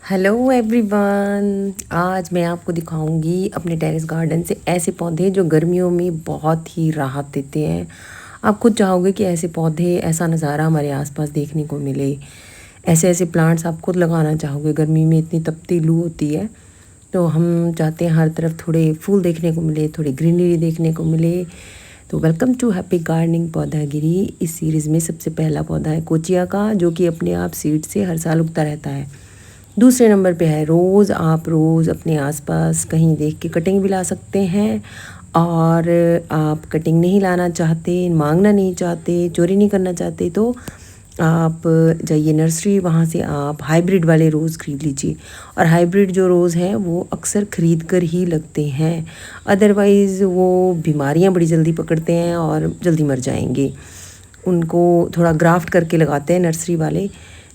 Hello everyone, आज मैं आपको दिखाऊंगी अपने टेरेस गार्डन से ऐसे पौधे जो गर्मियों में बहुत ही राहत देते हैं। आप खुद चाहोगे कि ऐसे पौधे, ऐसा नज़ारा हमारे आसपास देखने को मिले। ऐसे ऐसे प्लांट्स आप खुद लगाना चाहोगे। गर्मी में इतनी तपती लू होती है, तो हम चाहते हैं हर तरफ थोड़े फूल देखने को मिले, थोड़ी ग्रीनरी देखने को मिले। तो वेलकम टू हैप्पी गार्डनिंग पौधागिरी। इस सीरीज़ में सबसे पहला पौधा है कोचिया का, जो कि अपने आप सीड से हर साल उगता रहता है। दूसरे नंबर पे है रोज़। आप रोज़ अपने आसपास कहीं देख के कटिंग भी ला सकते हैं, और आप कटिंग नहीं लाना चाहते, मांगना नहीं चाहते, चोरी नहीं करना चाहते, तो आप जाइए नर्सरी, वहाँ से आप हाइब्रिड वाले रोज़ ख़रीद लीजिए। और हाइब्रिड जो रोज़ हैं वो अक्सर ख़रीद कर ही लगते हैं, अदरवाइज़ वो बीमारियाँ बड़ी जल्दी पकड़ते हैं और जल्दी मर जाएंगे। उनको थोड़ा ग्राफ्ट करके लगाते हैं नर्सरी वाले,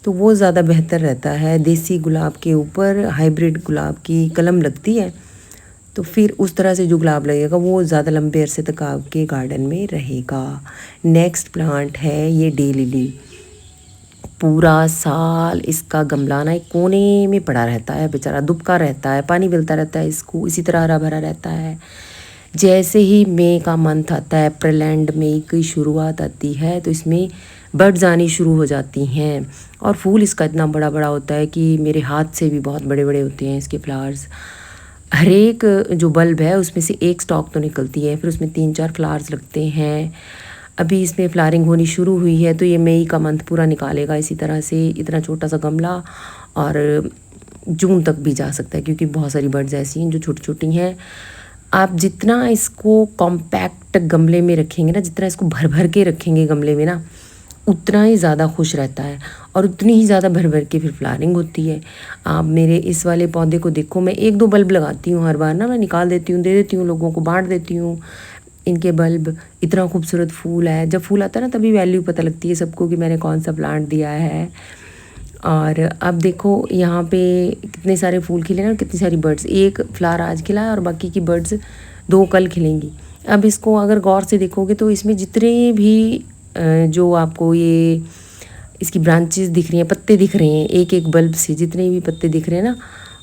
तो वो ज़्यादा बेहतर रहता है। देसी गुलाब के ऊपर हाइब्रिड गुलाब की कलम लगती है, तो फिर उस तरह से जो गुलाब लगेगा वो ज़्यादा लंबे अरसे तक आपके गार्डन में रहेगा। नेक्स्ट प्लांट है ये डे लिली। पूरा साल इसका गमला ना एक कोने में पड़ा रहता है, बेचारा दुबका रहता है, पानी मिलता रहता है इसको, इसी तरह हरा भरा रहता है। जैसे ही मई का मंथ आता है, अप्रैल एंड मई की शुरुआत आती है, तो इसमें बर्ड्स आनी शुरू हो जाती हैं। और फूल इसका इतना बड़ा बड़ा होता है कि मेरे हाथ से भी बहुत बड़े बड़े होते हैं इसके फ्लावर्स। हर एक जो बल्ब है उसमें से एक स्टॉक तो निकलती है, फिर उसमें 3-4 फ्लावर्स लगते हैं। अभी इसमें फ्लावरिंग होनी शुरू हुई है, तो ये मई का मंथ पूरा निकालेगा इसी तरह से। इतना छोटा सा गमला, और जून तक भी जा सकता है, क्योंकि बहुत सारी बर्ड्स ऐसी हैं जो छोटी छोटी हैं। आप जितना इसको कॉम्पैक्ट गमले में रखेंगे ना, जितना इसको भर भर के रखेंगे गमले में ना, उतना ही ज़्यादा खुश रहता है, और उतनी ही ज़्यादा भर भर के फिर फ्लावरिंग होती है। आप मेरे इस वाले पौधे को देखो, मैं 1-2 बल्ब लगाती हूँ हर बार ना, मैं निकाल देती हूँ, दे देती हूँ, लोगों को बांट देती हूँ इनके बल्ब। इतना खूबसूरत फूल है, जब फूल आता है ना तभी वैल्यू पता लगती है सबको कि मैंने कौन सा प्लांट दिया है। और अब देखो यहाँ पे कितने सारे फूल खिले ना, कितनी सारी बर्ड्स। एक फ्लावर आज खिला है और बाकी की बर्ड्स 2 कल खिलेंगी। अब इसको अगर गौर से देखोगे तो इसमें जितने भी जो आपको ये इसकी ब्रांचेस दिख रही हैं, पत्ते दिख रहे हैं, एक एक बल्ब से जितने भी पत्ते दिख रहे हैं ना,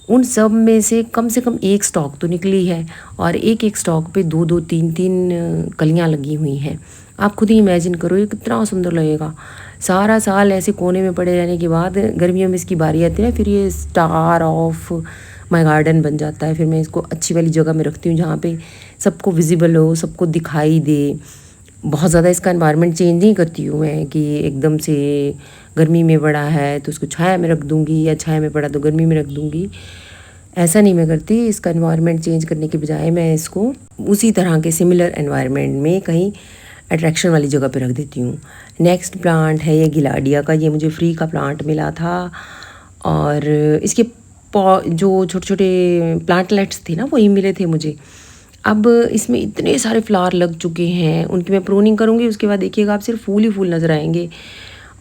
उन सब में से कम एक स्टॉक तो निकली है, और एक एक स्टॉक पे 2-2, 3-3 कलियां लगी हुई हैं। आप खुद ही इमेजिन करो ये कितना सुंदर लगेगा। सारा साल ऐसे कोने में पड़े रहने के बाद गर्मियों में इसकी बारी आती है ना, फिर ये स्टार ऑफ माय गार्डन बन जाता है। फिर मैं इसको अच्छी वाली जगह में रखती हूँ जहाँ पे सबको विजिबल हो, सबको दिखाई दे। बहुत ज़्यादा इसका एनवायरनमेंट चेंज नहीं करती हूँ मैं कि एकदम से गर्मी में बड़ा है तो उसको छाया में रख दूँगी, या छाया में पड़ा तो गर्मी में रख दूँगी। ऐसा नहीं मैं करती। इसका एनवायरनमेंट चेंज करने के बजाय मैं इसको उसी तरह के सिमिलर एनवायरनमेंट में कहीं अट्रैक्शन वाली जगह पे रख देती हूँ। नेक्स्ट प्लांट है ये गिलाडिया का। ये मुझे फ्री का प्लांट मिला था, और इसके जो छोटे छोटे प्लांटलेट्स थे ना वही मिले थे मुझे। अब इसमें इतने सारे फ्लावर लग चुके हैं, उनकी मैं प्रूनिंग करूँगी, उसके बाद देखिएगा आप सिर्फ फूल ही फूल नज़र आएंगे।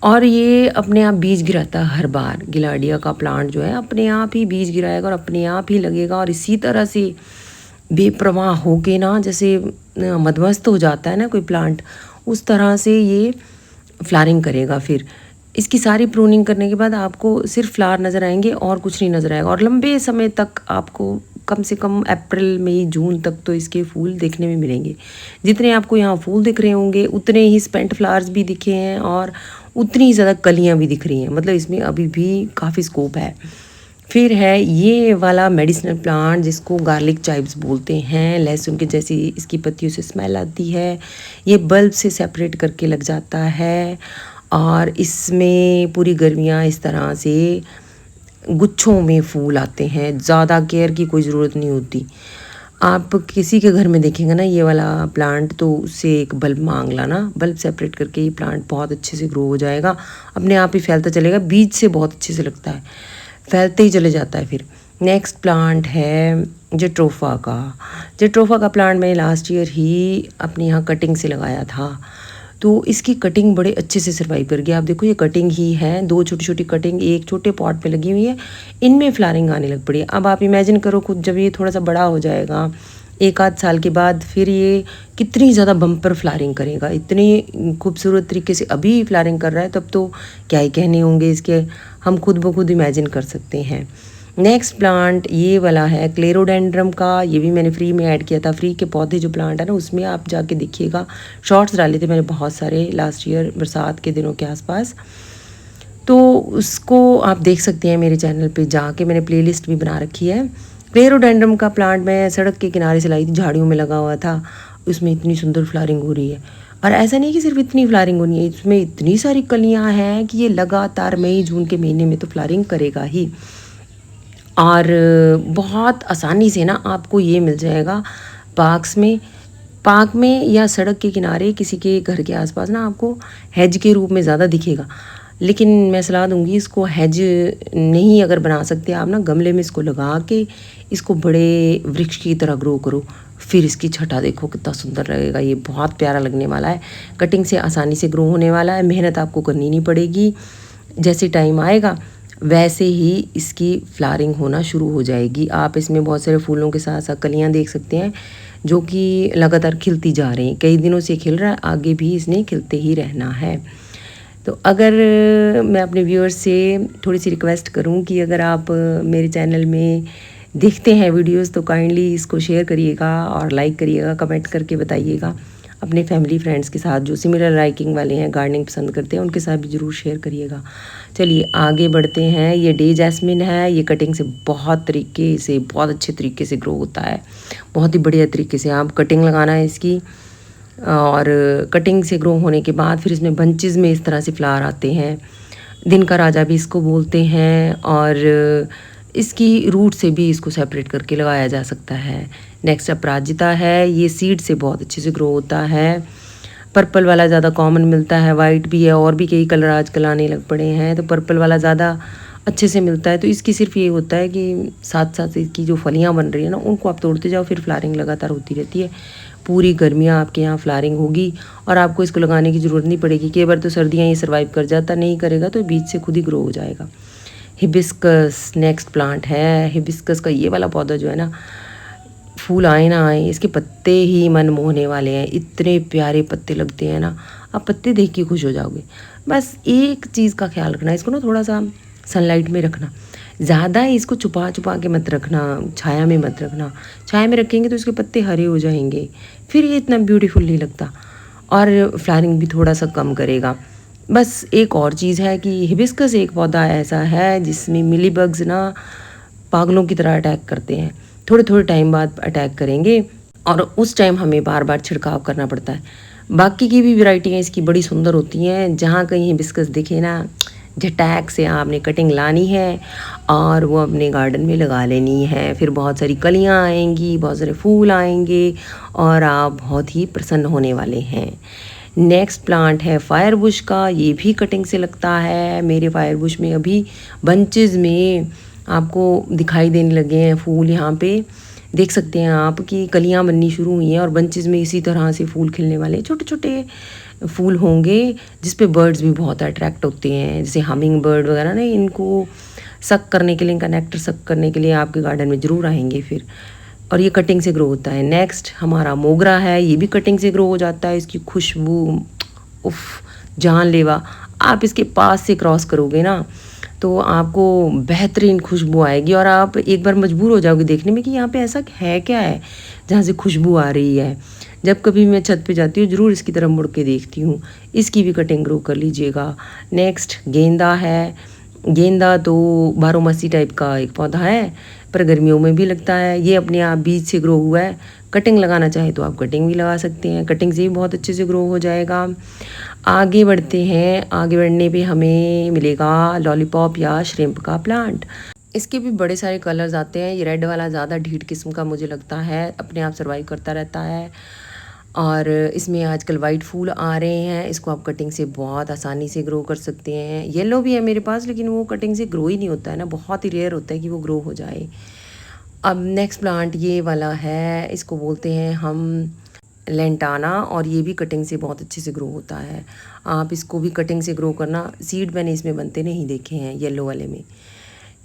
और ये अपने आप बीज गिराता है हर बार। गिलाडिया का प्लांट जो है अपने आप ही बीज गिराएगा और अपने आप ही लगेगा, और इसी तरह से बेप्रवाह होके ना, जैसे मदमस्त हो जाता है ना कोई प्लांट, उस तरह से ये फ्लावरिंग करेगा। फिर इसकी सारी प्रूनिंग करने के बाद आपको सिर्फ फ्लावर नज़र आएंगे और कुछ नहीं नज़र आएगा, और लंबे समय तक आपको कम से कम अप्रैल मई जून तक तो इसके फूल देखने में मिलेंगे। जितने आपको यहाँ फूल दिख रहे होंगे उतने ही स्पेंट फ्लावर्स भी दिखे हैं, और उतनी ही ज़्यादा कलियाँ भी दिख रही हैं। मतलब इसमें अभी भी काफ़ी स्कोप है। फिर है ये वाला मेडिसिनल प्लांट जिसको गार्लिक चाइव्स बोलते हैं। लहसुन के जैसी इसकी पत्तियों से स्मेल आती है, ये बल्ब से सेपरेट करके लग जाता है, और इसमें पूरी गर्मियाँ इस तरह से गुच्छों में फूल आते हैं। ज़्यादा केयर की कोई ज़रूरत नहीं होती। आप किसी के घर में देखेंगे ना ये वाला प्लांट, तो उससे एक बल्ब मांग लाना, बल्ब सेपरेट करके ये प्लांट बहुत अच्छे से ग्रो हो जाएगा, अपने आप ही फैलता चलेगा। बीज से बहुत अच्छे से लगता है, फैलते ही चले जाता है। फिर नेक्स्ट प्लांट है जेट्रोफा का। जेट्रोफा का प्लांट मैंने लास्ट ईयर ही अपने यहाँ कटिंग से लगाया था, तो इसकी कटिंग बड़े अच्छे से सर्वाइव कर गया। आप देखो ये कटिंग ही है, 2 छोटी छोटी कटिंग एक छोटे पॉट में लगी हुई है, इनमें फ्लावरिंग आने लग पड़ी। अब आप इमेजिन करो खुद, जब ये थोड़ा सा बड़ा हो जाएगा 1-8 साल के बाद, फिर ये कितनी ज़्यादा बम्पर फ्लावरिंग करेगा। इतनी खूबसूरत तरीके से अभी फ्लावरिंग कर रहा है, तब तो क्या ही कहने होंगे इसके हम खुद ब खुद इमेजिन कर सकते हैं। नेक्स्ट प्लांट ये वाला है क्लेरोडेंड्रम का, ये भी मैंने फ्री में ऐड किया था। फ्री के पौधे जो प्लांट है ना, उसमें आप जाके देखिएगा, शॉर्ट्स डाले थे मैंने बहुत सारे लास्ट ईयर बरसात के दिनों के आसपास, तो उसको आप देख सकते हैं मेरे चैनल पे जाके, मैंने प्लेलिस्ट भी बना रखी है। क्लेरोडेंड्रम का प्लांट मैं सड़क के किनारे से लाई थी, झाड़ियों में लगा हुआ था, उसमें इतनी सुंदर फ्लावरिंग हो रही है। और ऐसा नहीं कि सिर्फ इतनी फ्लावरिंग होनी है, इसमें इतनी सारी कलियां हैं कि ये लगातार मई जून के महीने में तो फ्लावरिंग करेगा ही। और बहुत आसानी से ना आपको ये मिल जाएगा पार्क में या सड़क के किनारे किसी के घर के आसपास ना आपको हेज के रूप में ज़्यादा दिखेगा। लेकिन मैं सलाह दूंगी, इसको हेज नहीं अगर बना सकते आप ना, गमले में इसको लगा के इसको बड़े वृक्ष की तरह ग्रो करो, फिर इसकी छटा देखो कितना सुंदर लगेगा। ये बहुत प्यारा लगने वाला है, कटिंग से आसानी से ग्रो होने वाला है, मेहनत आपको करनी नहीं पड़ेगी। जैसे टाइम आएगा वैसे ही इसकी फ्लावरिंग होना शुरू हो जाएगी। आप इसमें बहुत सारे फूलों के साथ साथ कलियां देख सकते हैं जो कि लगातार खिलती जा रही हैं, कई दिनों से खिल रहा है, आगे भी इसने खिलते ही रहना है। तो अगर मैं अपने व्यूअर्स से थोड़ी सी रिक्वेस्ट करूं कि अगर आप मेरे चैनल में देखते हैं वीडियोस तो काइंडली इसको शेयर करिएगा और लाइक करिएगा, कमेंट करके बताइएगा अपने फैमिली फ्रेंड्स के साथ जो सिमिलर लाइकिंग वाले हैं, गार्डनिंग पसंद करते हैं, उनके साथ भी ज़रूर शेयर करिएगा। चलिए आगे बढ़ते हैं। ये डे जैस्मिन है, ये कटिंग से बहुत अच्छे तरीके से ग्रो होता है, बहुत ही बढ़िया तरीके से। आप कटिंग लगाना है इसकी, और कटिंग से ग्रो होने के बाद फिर इसमें बंचेस में इस तरह से फ्लावर आते हैं, दिन का राजा भी इसको बोलते हैं, और इसकी रूट से भी इसको सेपरेट करके लगाया जा सकता है। नेक्स्ट अपराजिता है, ये सीड से बहुत अच्छे से ग्रो होता है। पर्पल वाला ज़्यादा कॉमन मिलता है, वाइट भी है, और भी कई कलर आजकल आने लग पड़े हैं, तो पर्पल वाला ज़्यादा अच्छे से मिलता है। तो इसकी सिर्फ ये होता है कि साथ साथ इसकी जो फलियाँ बन रही है ना, उनको आप तोड़ते जाओ, फिर फ्लावरिंग लगातार होती रहती है। पूरी गर्मियाँ आपके यहाँ फ्लावरिंग होगी और आपको इसको लगाने की ज़रूरत नहीं पड़ेगी। कई बार तो सर्दियाँ ये सर्वाइव कर जाता, नहीं करेगा तो बीच से खुद ही ग्रो हो जाएगा। हिबिस्कस नेक्स्ट प्लांट है। हिबिस्कस का ये वाला पौधा जो है ना, फूल आए ना आए, इसके पत्ते ही मन मोहने वाले हैं, इतने प्यारे पत्ते लगते हैं ना, आप पत्ते देख के खुश हो जाओगे। बस एक चीज़ का ख्याल रखना, इसको ना थोड़ा सा सनलाइट में रखना, ज़्यादा इसको छुपा के मत रखना, छाया में मत रखना। छाया में रखेंगे तो इसके पत्ते हरे हो जाएंगे, फिर ये इतना ब्यूटीफुल नहीं लगता, और फ्लावरिंग भी थोड़ा सा कम करेगा। बस एक और चीज़ है कि हिबिस्कस एक पौधा ऐसा है जिसमें मिली बग्स ना पागलों की तरह अटैक करते हैं, थोड़े थोड़े टाइम बाद अटैक करेंगे, और उस टाइम हमें बार बार छिड़काव करना पड़ता है। बाकी की भी वैरायटियाँ इसकी बड़ी सुंदर होती हैं, जहाँ कहीं हिबिस्कस दिखे ना, झटैक से आपने कटिंग लानी है और वो अपने गार्डन में लगा लेनी है। फिर बहुत सारी कलियाँ आएंगी, बहुत सारे फूल आएंगे, और आप बहुत ही प्रसन्न होने वाले हैं। नेक्स्ट प्लांट है फायरबुश का, ये भी कटिंग से लगता है। मेरे फायरबुश में अभी बंचेस में आपको दिखाई देने लगे हैं फूल, यहाँ पे देख सकते हैं आप कि कलियाँ बननी शुरू हुई हैं, और बंचेस में इसी तरह से फूल खिलने वाले छोटे छोटे फूल होंगे, जिस पे बर्ड्स भी बहुत अट्रैक्ट होते हैं, जैसे हमिंग बर्ड वगैरह ना, इनको सक करने के लिए, इनका नेक्टर सक करने के लिए आपके गार्डन में ज़रूर आएंगे फिर। और ये कटिंग से ग्रो होता है। नेक्स्ट हमारा मोगरा है, ये भी कटिंग से ग्रो हो जाता है। इसकी खुशबू उफ जानलेवा, आप इसके पास से क्रॉस करोगे ना तो आपको बेहतरीन खुशबू आएगी, और आप एक बार मजबूर हो जाओगे देखने में कि यहाँ पे ऐसा है क्या है जहाँ से खुशबू आ रही है। जब कभी मैं छत पे जाती हूँ ज़रूर इसकी तरफ मुड़ के देखती हूँ। इसकी भी कटिंग ग्रो कर लीजिएगा। नेक्स्ट गेंदा है। गेंदा तो बारहमासी टाइप का एक पौधा है, पर गर्मियों में भी लगता है। ये अपने आप बीज से ग्रो हुआ है, कटिंग लगाना चाहे तो आप कटिंग भी लगा सकते हैं, कटिंग से भी बहुत अच्छे से ग्रो हो जाएगा। आगे बढ़ते हैं, आगे बढ़ने पे हमें मिलेगा लॉलीपॉप या श्रिम्प का प्लांट। इसके भी बड़े सारे कलर्स आते हैं। ये रेड वाला ज़्यादा ढीठ किस्म का मुझे लगता है, अपने आप सर्वाइव करता रहता है, और इसमें आजकल वाइट फूल आ रहे हैं। इसको आप कटिंग से बहुत आसानी से ग्रो कर सकते हैं। येलो भी है मेरे पास, लेकिन वो कटिंग से ग्रो ही नहीं होता है ना, बहुत ही रेयर होता है कि वो ग्रो हो जाए। अब नेक्स्ट प्लांट ये वाला है, इसको बोलते हैं हम लेंटाना, और ये भी कटिंग से बहुत अच्छे से ग्रो होता है। आप इसको भी कटिंग से ग्रो करना, सीड मैंने इसमें बनते नहीं देखे हैं येलो वाले में।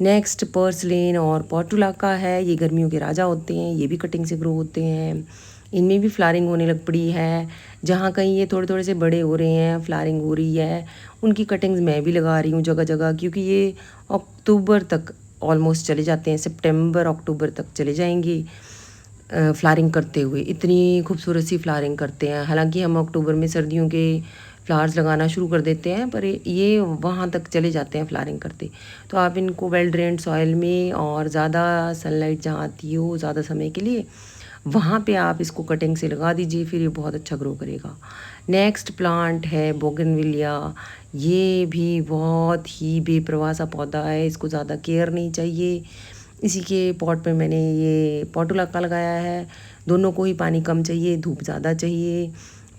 नेक्स्ट पर्सलिन और पोर्टुलाका है, ये गर्मियों के राजा होते हैं, ये भी कटिंग से ग्रो होते हैं। इनमें भी फ्लावरिंग होने लग पड़ी है। जहाँ कहीं ये थोड़े थोड़े से बड़े हो रहे हैं, फ्लावरिंग हो रही है, उनकी कटिंग्स मैं भी लगा रही हूँ जगह जगह, क्योंकि ये अक्टूबर तक ऑलमोस्ट चले जाते हैं, सितंबर अक्टूबर तक चले जाएंगे फ्लावरिंग करते हुए। इतनी खूबसूरत सी फ्लावरिंग करते हैं। हालांकि हम अक्टूबर में सर्दियों के फ्लावर्स लगाना शुरू कर देते हैं, पर ये वहाँ तक चले जाते हैं फ्लावरिंग करते। तो आप इनको वेल ड्रेन्ड सॉइल में और ज़्यादा सनलाइट जहाँ आती हो ज़्यादा समय के लिए, वहाँ पे आप इसको कटिंग से लगा दीजिए, फिर ये बहुत अच्छा ग्रो करेगा। नेक्स्ट प्लांट है बोगनविलिया। ये भी बहुत ही बेपरवाह सा पौधा है, इसको ज़्यादा केयर नहीं चाहिए। इसी के पॉट में मैंने ये पोटुला का लगाया है। दोनों को ही पानी कम चाहिए, धूप ज़्यादा चाहिए।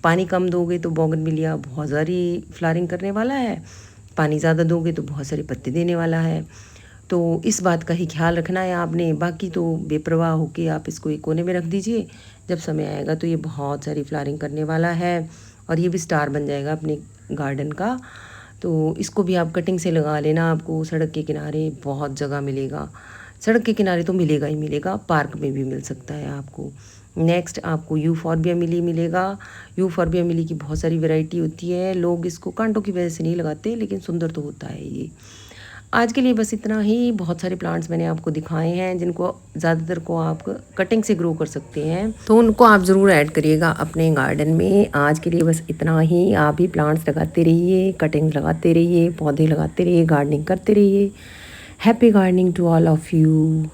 पानी कम दोगे तो बोगनविलिया बहुत सारी फ्लावरिंग करने वाला है, पानी ज़्यादा दोगे तो बहुत सारे पत्ते देने वाला है। तो इस बात का ही ख्याल रखना है आपने। बाकी तो बेपरवाह होके आप इसको एक कोने में रख दीजिए, जब समय आएगा तो ये बहुत सारी फ्लावरिंग करने वाला है और ये भी स्टार बन जाएगा अपने गार्डन का। तो इसको भी आप कटिंग से लगा लेना, आपको सड़क के किनारे बहुत जगह मिलेगा। सड़क के किनारे तो मिलेगा ही मिलेगा, पार्क में भी मिल सकता है आपको। नेक्स्ट आपको यूफॉर्बिया मिली मिलेगा। यूफॉर्बिया मिली की बहुत सारी वैरायटी होती है, लोग इसको कांटों की वजह से नहीं लगाते, लेकिन सुंदर तो होता है ये। आज के लिए बस इतना ही। बहुत सारे प्लांट्स मैंने आपको दिखाए हैं जिनको ज़्यादातर को आप कटिंग से ग्रो कर सकते हैं, तो उनको आप ज़रूर ऐड करिएगा अपने गार्डन में। आज के लिए बस इतना ही। आप भी प्लांट्स लगाते रहिए, कटिंग लगाते रहिए, पौधे लगाते रहिए, गार्डनिंग करते रहिए। Happy gardening to all of you.